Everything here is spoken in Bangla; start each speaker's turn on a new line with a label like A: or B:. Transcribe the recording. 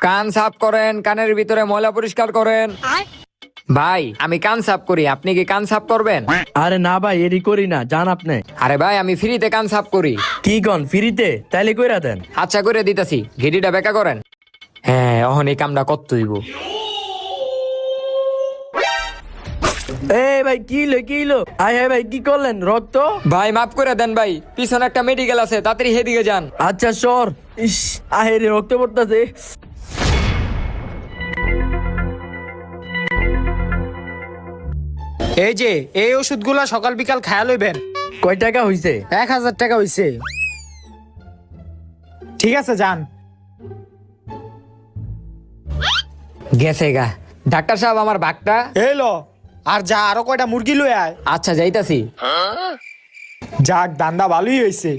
A: কান সাফ করেন, কানের ভিতরে ময়লা পরিষ্কার করেন। ভাই আমি কান সাফ করি, আপনি কি কান সাফ করবেন?
B: আরে না ভাই, এরই করি না, জান আপনি।
A: আরে ভাই আমি ফ্রিতে কান সাফ করি।
B: কি কন ফ্রিতে? তাইলে কইরা দেন।
A: আচ্ছা করে দিতাছি, ঘিটিটা বেকা করেন। হ্যাঁ অহন এই কামটা কত হইব।
B: এই ভাই কি হইলো? আয় হায় ভাই, কি করলেন? রক্ত?
A: ভাই মাফ করে দেন ভাই, পিছনে একটা মেডিকেল আছে, তাড়াতাড়ি সেদিকে যান।
B: আচ্ছা সর। ইস, আহে রে, রক্ত পড়তাছে।
C: এই যে এই ওষুধগুলা সকাল বিকাল খায়া লইবেন।
B: কয় টাকা হইছে?
C: 1000 টাকা হইছে। ঠিক আছে যান।
A: গেছে গা। ডাক্তার সাহেব আমার বাঘটা।
C: এলো আর যা, আরো কয়টা মুরগি লই আয়।
A: আচ্ছা যাইতাছি।
C: যাক, দান্দা ভালোই হইছে।